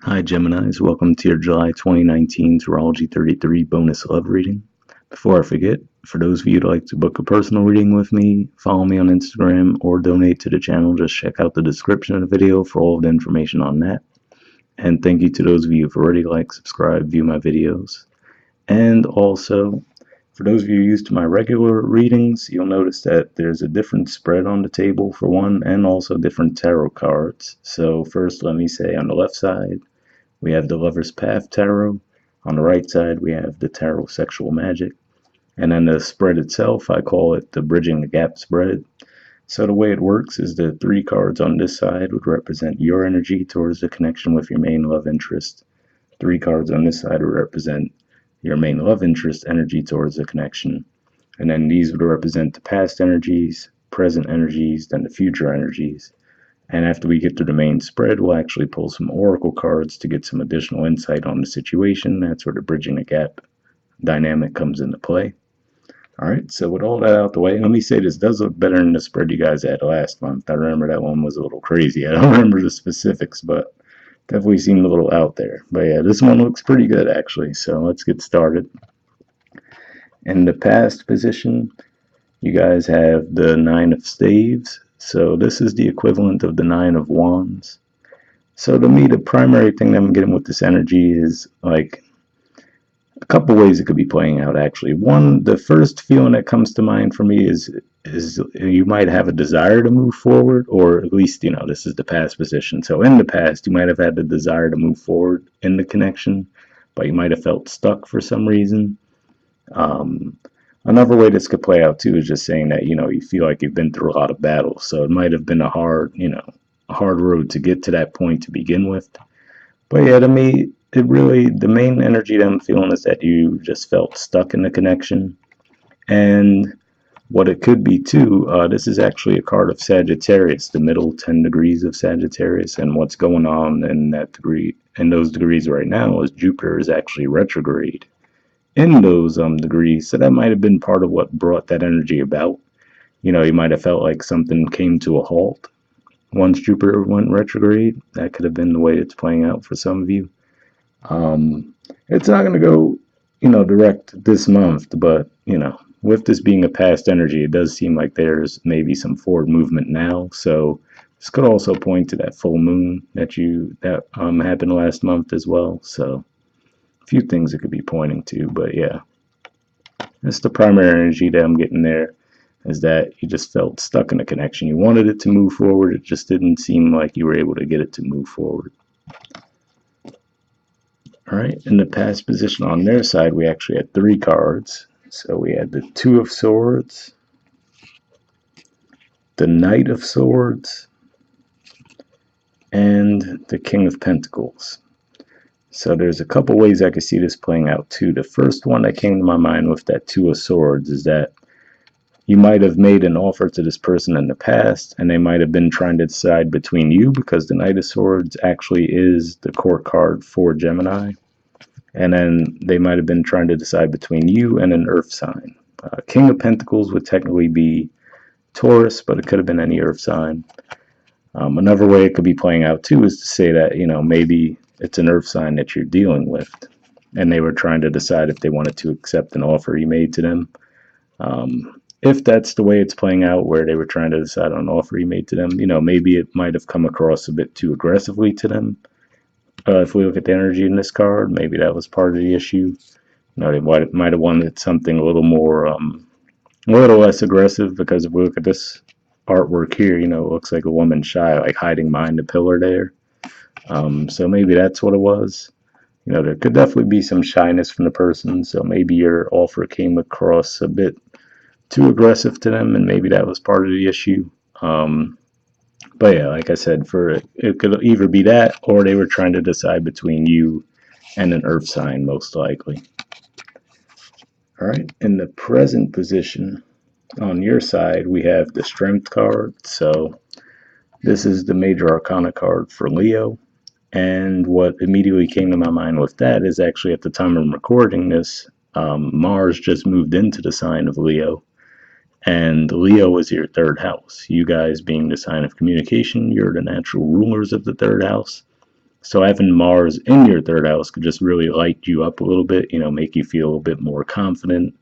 Hi Geminis, welcome to your July 2019 Astrology 33 bonus love reading. Before I forget, for those of you who'd like to book a personal reading with me, follow me on Instagram or donate to the channel, just check out the description of the video for all of the information on that. And thank you to those of you who've already liked, subscribed, view my videos. And also, for those of you used to my regular readings, you'll notice that there's a different spread on the table for one, and also different tarot cards. So first, let me say on the left side, we have the Lover's Path Tarot. On the right side, we have the Tarot Sexual Magic. And then the spread itself, I call it the Bridging the Gap spread. So the way it works is the three cards on this side would represent your energy towards the connection with your main love interest. Three cards on this side would represent your main love interest energy towards the connection. And then these would represent the past energies, present energies, then the future energies. And after we get to the main spread, we'll actually pull some oracle cards to get some additional insight on the situation. That's where the bridging the gap dynamic comes into play. All right, so with all that out the way, let me say this does look better than the spread you guys had last month. I remember that one was a little crazy. I don't remember the specifics, but definitely seemed a little out there. But yeah, this one looks pretty good actually. So let's get started. In the past position, you guys have the Nine of Staves. So this is the equivalent of the Nine of Wands. So to me, the primary thing that I'm getting with this energy is like a couple ways it could be playing out actually. One, the first feeling that comes to mind for me is you might have a desire to move forward, or at least, this is the past position. So in the past, you might have had the desire to move forward in the connection, but you might have felt stuck for some reason. Um, Another way this could play out too is just saying that, you feel like you've been through a lot of battles. So it might have been a hard road to get to that point to begin with. But yeah, to me, the main energy that I'm feeling is that you just felt stuck in the connection. And what it could be too, this is actually a card of Sagittarius, the middle 10 degrees of Sagittarius. And what's going on in those degrees right now is Jupiter is actually retrograde in those degrees. So that might have been part of what brought that energy about. You might have felt like something came to a halt once Jupiter went retrograde. That could have been the way it's playing out for some of you. It's not going to go, direct this month, but, with this being a past energy, it does seem like there's maybe some forward movement now. So this could also point to that full moon that happened last month as well. So a few things it could be pointing to, but yeah, that's the primary energy that I'm getting there, is that you just felt stuck in a connection. You wanted it to move forward. It just didn't seem like you were able to get it to move forward. All right, in the past position on their side, we actually had three cards. So we had the Two of Swords, the Knight of Swords, and the King of Pentacles. So there's a couple ways I could see this playing out too. The first one that came to my mind with that Two of Swords is that you might have made an offer to this person in the past, and they might have been trying to decide between you, because the Knight of Swords actually is the court card for Gemini. And then they might have been trying to decide between you and an earth sign. King of Pentacles would technically be Taurus, but it could have been any earth sign. Another way it could be playing out too is to say that, maybe it's an earth sign that you're dealing with, and they were trying to decide if they wanted to accept an offer you made to them. If that's the way it's playing out, where they were trying to decide on an offer you made to them, maybe it might have come across a bit too aggressively to them. If we look at the energy in this card, maybe that was part of the issue. They might have wanted something a little more, a little less aggressive, because if we look at this artwork here, it looks like a woman shy, like hiding behind a pillar there. So maybe that's what it was. There could definitely be some shyness from the person, so maybe your offer came across a bit too aggressive to them, and maybe that was part of the issue. But yeah, like I said, it could either be that, or they were trying to decide between you and an earth sign, most likely. All right, in the present position on your side, we have the Strength card. So this is the major arcana card for Leo. And what immediately came to my mind with that is actually at the time I'm recording this, Mars just moved into the sign of Leo. And Leo is your third house. You guys being the sign of communication, you're the natural rulers of the third house. So having Mars in your third house could just really light you up a little bit, make you feel a bit more confident,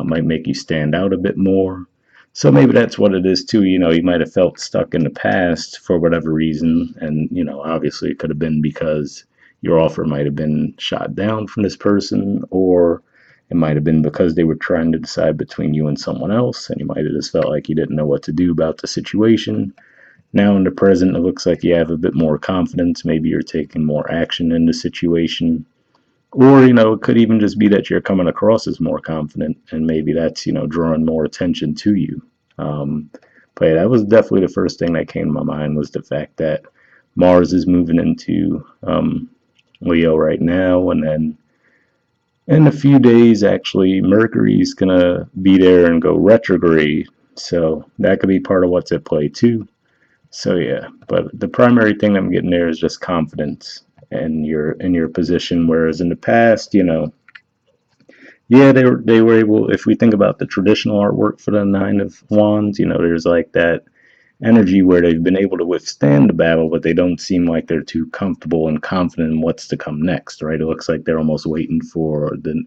might make you stand out a bit more. So maybe that's what it is too. You might have felt stuck in the past for whatever reason, and obviously it could have been because your offer might have been shot down from this person, or it might have been because they were trying to decide between you and someone else, and you might have just felt like you didn't know what to do about the situation. Now in the present, it looks like you have a bit more confidence. Maybe you're taking more action in the situation. Or, it could even just be that you're coming across as more confident, and maybe that's, drawing more attention to you. Um, but yeah, that was definitely the first thing that came to my mind was the fact that Mars is moving into Leo right now, and then in a few days, actually, Mercury's gonna be there and go retrograde. So that could be part of what's at play too. So yeah, but the primary thing I'm getting there is just confidence and you're in your position. Whereas in the past, yeah, they were able. If we think about the traditional artwork for the Nine of Wands, there's like that energy where they've been able to withstand the battle, but they don't seem like they're too comfortable and confident in what's to come next, right? It looks like they're almost waiting for the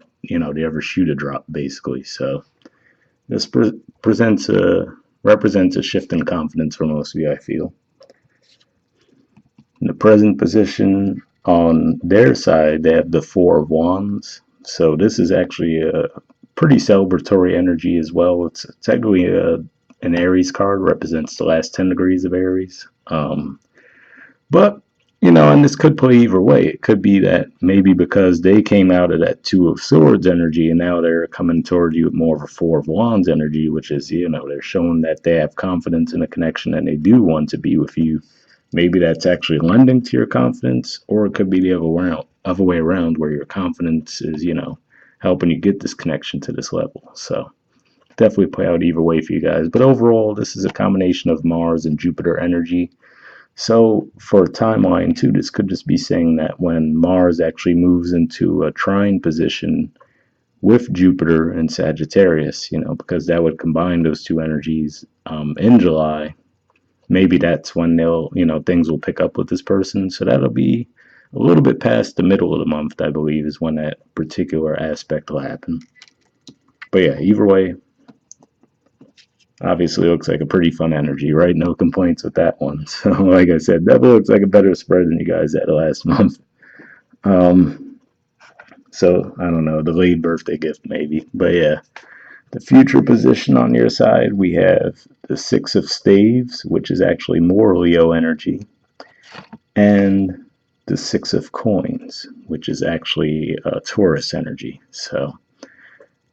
ever shoe to drop, basically. So this presents a represents a shift in confidence for most of you, I feel. In the present position on their side, they have the Four of Wands. So this is actually a pretty celebratory energy as well. It's technically an Aries card, represents the last 10 degrees of Aries. But, and this could play either way. It could be that maybe because they came out of that Two of Swords energy and now they're coming toward you with more of a Four of Wands energy, which is, they're showing that they have confidence in a connection and they do want to be with you. Maybe that's actually lending to your confidence, or it could be the other way around, where your confidence is, helping you get this connection to this level. So definitely play out either way for you guys. But overall, this is a combination of Mars and Jupiter energy. So for a timeline too, this could just be saying that when Mars actually moves into a trine position with Jupiter and Sagittarius, because that would combine those two energies in July, maybe that's when things will pick up with this person. So that'll be a little bit past the middle of the month, I believe, is when that particular aspect will happen. But yeah, either way, obviously looks like a pretty fun energy, right? No complaints with that one. So like I said, that looks like a better spread than you guys had last month. Um, so I don't know, delayed birthday gift maybe. But yeah, the future position on your side, we have the Six of Staves, which is actually more Leo energy, and the Six of Coins, which is actually Taurus energy. So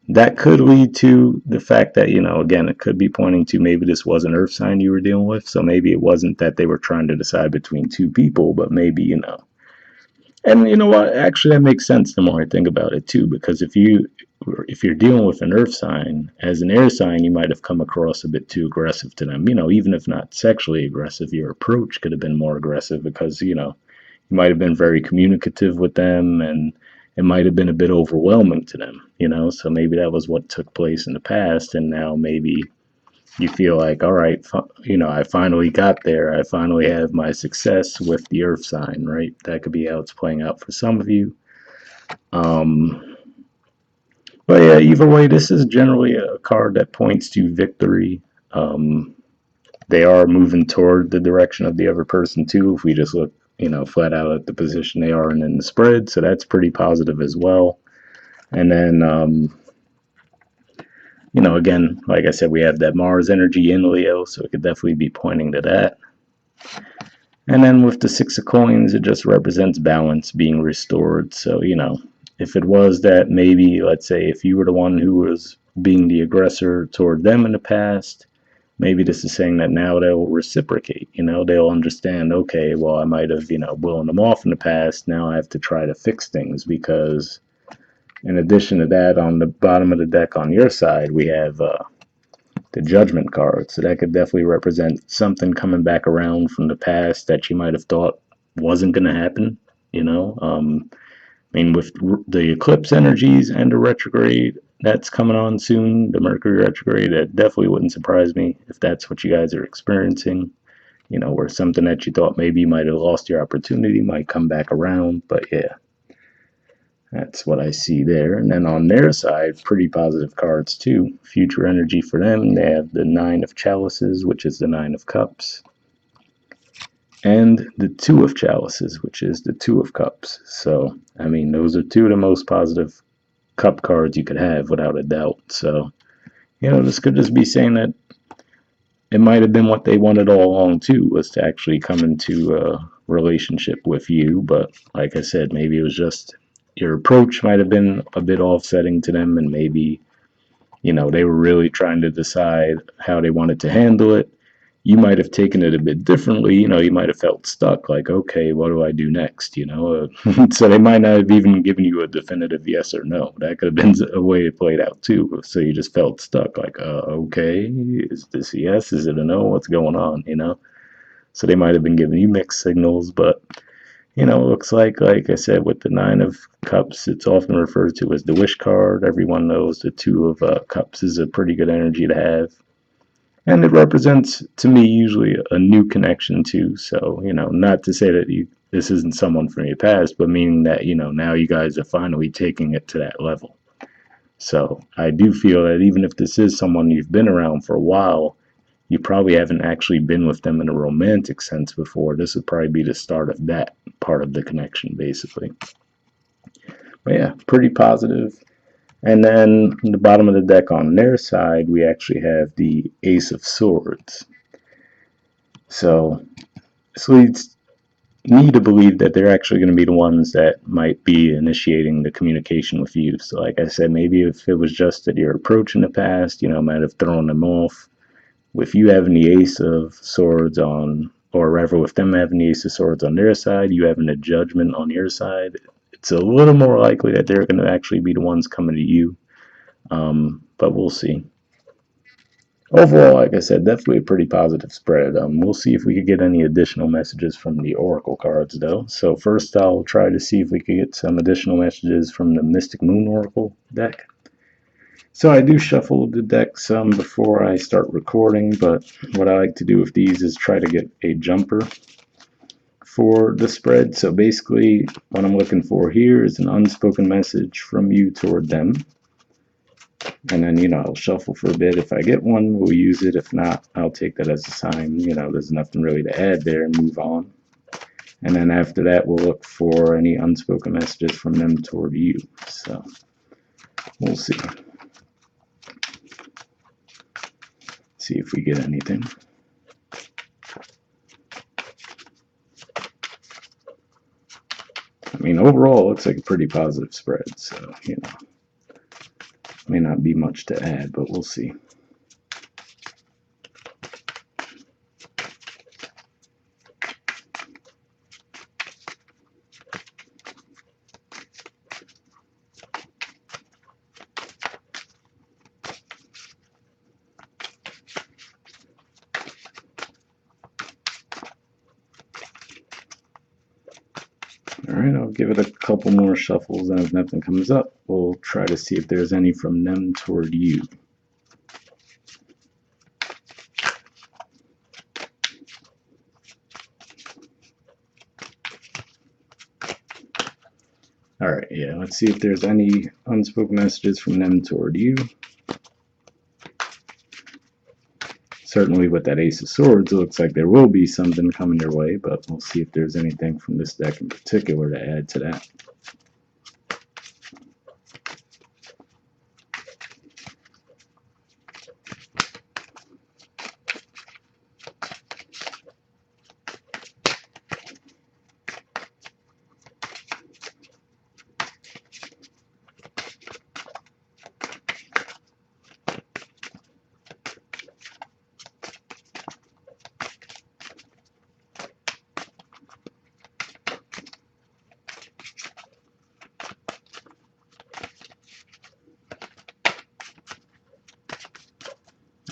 that could lead to the fact that, again, it could be pointing to maybe this was an earth sign you were dealing with. So maybe it wasn't that they were trying to decide between two people, but maybe, and you know what? Actually, that makes sense the more I think about it too, because if you're dealing with an earth sign, as an air sign, you might have come across a bit too aggressive to them. Even if not sexually aggressive, your approach could have been more aggressive because, you might have been very communicative with them and it might have been a bit overwhelming to them, so maybe that was what took place in the past. And now maybe you feel like, all right, I finally got there. I finally have my success with the earth sign, right? That could be how it's playing out for some of you. Um, but yeah, either way, this is generally a card that points to victory. Um, they are moving toward the direction of the other person too. If we just look, flat out at the position they are in the spread, so that's pretty positive as well. And then, again, like I said, we have that Mars energy in Leo, so it could definitely be pointing to that. And then with the Six of Coins, it just represents balance being restored. So, if it was that maybe, let's say, if you were the one who was being the aggressor toward them in the past, maybe this is saying that now they'll reciprocate. They'll understand, okay, well, I might have, blown them off in the past. Now I have to try to fix things because, in addition to that, on the bottom of the deck on your side, we have the Judgment card. So that could definitely represent something coming back around from the past that you might have thought wasn't going to happen. I mean, with the eclipse energies and the retrograde that's coming on soon, the Mercury retrograde, that definitely wouldn't surprise me if that's what you guys are experiencing. where something that you thought maybe you might have lost your opportunity might come back around. But yeah, that's what I see there. And then on their side, pretty positive cards too. Future energy for them. They have the Nine of Chalices, which is the Nine of Cups, and the Two of Chalices, which is the Two of Cups. So, I mean, those are two of the most positive cup cards you could have without a doubt. So, this could just be saying that it might have been what they wanted all along too, was to actually come into a relationship with you. But like I said, maybe it was just your approach might have been a bit offsetting to them, and maybe they were really trying to decide how they wanted to handle it. You might have taken it a bit differently. You might have felt stuck, like, okay, what do I do next? So they might not have even given you a definitive yes or no. That could have been a way it played out too. So you just felt stuck, like, okay, is this a yes? Is it a no? What's going on? So they might have been giving you mixed signals, but it looks like I said, with the Nine of Cups, it's often referred to as the wish card. Everyone knows the Two of Cups is a pretty good energy to have. And it represents, to me, usually a new connection too. So, not to say that this isn't someone from your past, but meaning that, now you guys are finally taking it to that level. So I do feel that even if this is someone you've been around for a while, you probably haven't actually been with them in a romantic sense before. This would probably be the start of that part of the connection, basically. But yeah, pretty positive. And then the bottom of the deck on their side, we actually have the Ace of Swords. So this leads me to believe that they're actually going to be the ones that might be initiating the communication with you. So like I said, maybe if it was just that your approach in the past, might have thrown them off. With you having the Ace of Swords on, or rather with them having the Ace of Swords on their side, you having the Judgment on your side, it's a little more likely that they're going to actually be the ones coming to you. But we'll see. Overall, like I said, definitely a pretty positive spread. We'll see if we could get any additional messages from the Oracle cards, though. So first, I'll try to see if we could get some additional messages from the Mystic Moon Oracle deck. So I do shuffle the deck some before I start recording, but what I like to do with these is try to get a jumper for the spread. So basically, what I'm looking for here is an unspoken message from you toward them. And then, I'll shuffle for a bit. If I get one, we'll use it. If not, I'll take that as a sign. There's nothing really to add there and move on. And then after that, we'll look for any unspoken messages from them toward you. So we'll see. See if we get anything. I mean, overall, it looks like a pretty positive spread. So, may not be much to add, but we'll see. Alright, I'll give it a couple more shuffles, and if nothing comes up, we'll try to see if there's any from them toward you. Alright, yeah, let's see if there's any unspoken messages from them toward you. Certainly with that Ace of Swords, it looks like there will be something coming your way, but we'll see if there's anything from this deck in particular to add to that.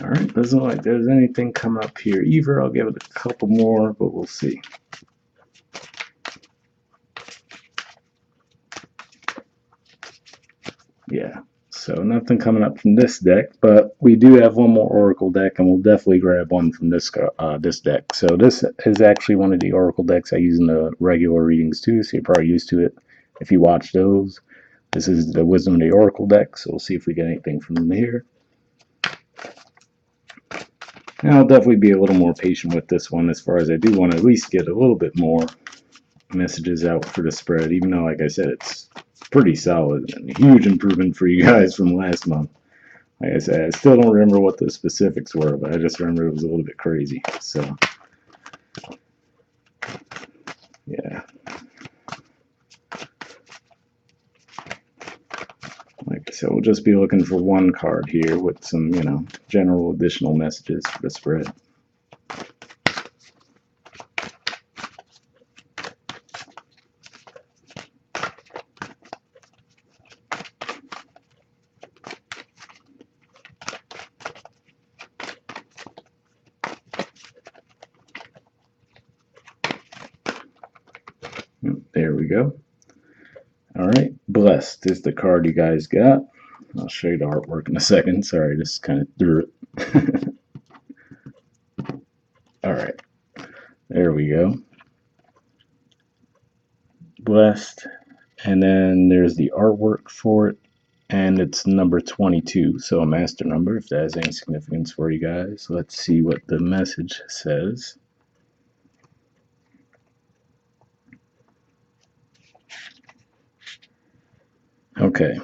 Alright, doesn't look like there's anything coming up here either. I'll give it a couple more, but we'll see. Yeah, So nothing coming up from this deck, but we do have one more Oracle deck, and we'll definitely grab one from this deck. So this is actually one of the Oracle decks I use in the regular readings too, so you're probably used to it if you watch those. This is the Wisdom of the Oracle deck, so we'll see if we get anything from here. And I'll definitely be a little more patient with this one, as far as I do want to at least get a little bit more messages out for the spread, even though, like I said, it's pretty solid and a huge improvement for you guys from last month. Like I said, I still don't remember what the specifics were, but I just remember it was a little bit crazy. So, yeah. Like I said, we'll just be looking for one card here with some, general additional messages for the spread. There we go. All right, Blessed is the card you guys got. I'll show you the artwork in a second. Sorry, just kind of threw it. All right, there we go. Blessed. And then there's the artwork for it, and it's number 22, so a master number, if that has any significance for you guys. Let's see what the message says. Okay.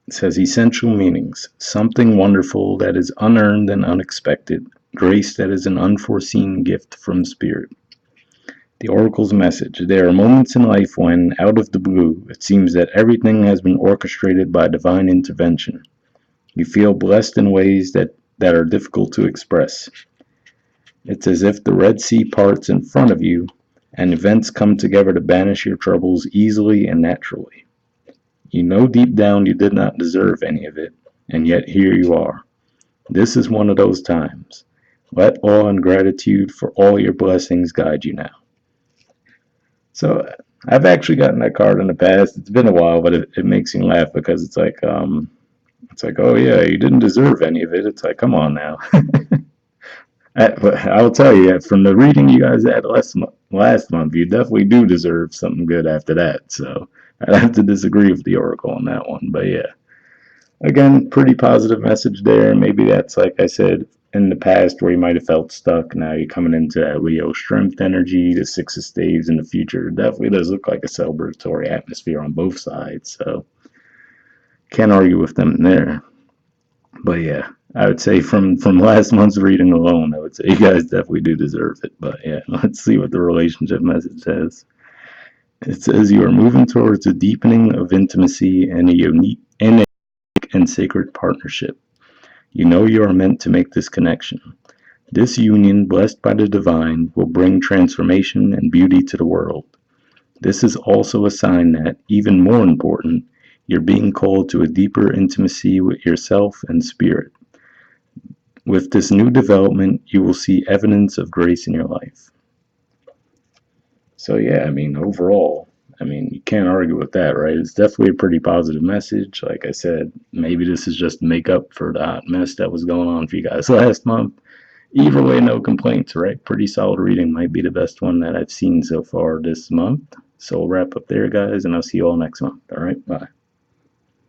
It says essential meanings. Something wonderful that is unearned and unexpected. Grace that is an unforeseen gift from Spirit. The Oracle's message. There are moments in life when, out of the blue, it seems that everything has been orchestrated by divine intervention. You feel blessed in ways that are difficult to express. It's as if the Red Sea parts in front of you, and events come together to banish your troubles easily and naturally. You know deep down you did not deserve any of it, and yet here you are. This is one of those times. Let awe and gratitude for all your blessings guide you now. So I've actually gotten that card in the past. It's been a while, but it makes me laugh because it's like, oh yeah, you didn't deserve any of it. It's like, come on now. But I will tell you, from the reading you guys had last month, you definitely do deserve something good after that. So I'd have to disagree with the Oracle on that one. But yeah, again, pretty positive message there. Maybe that's, like I said, in the past where you might have felt stuck. Now you're coming into that Leo strength energy, the Six of Staves in the future. It definitely does look like a celebratory atmosphere on both sides. So can't argue with them there. But yeah, I would say from last month's reading alone, I would say you guys definitely do deserve it. But yeah, let's see what the relationship message says. It says you are moving towards a deepening of intimacy and a unique and sacred partnership. You know you are meant to make this connection. This union, blessed by the divine, will bring transformation and beauty to the world. This is also a sign that, even more important, you're being called to a deeper intimacy with yourself and spirit. With this new development, you will see evidence of grace in your life. So yeah, overall, you can't argue with that, right? It's definitely a pretty positive message. Like I said, maybe this is just make up for the hot mess that was going on for you guys last month. Either way, no complaints, right? Pretty solid reading. Might be the best one that I've seen so far this month. So we'll wrap up there, guys, and I'll see you all next month. All right, bye.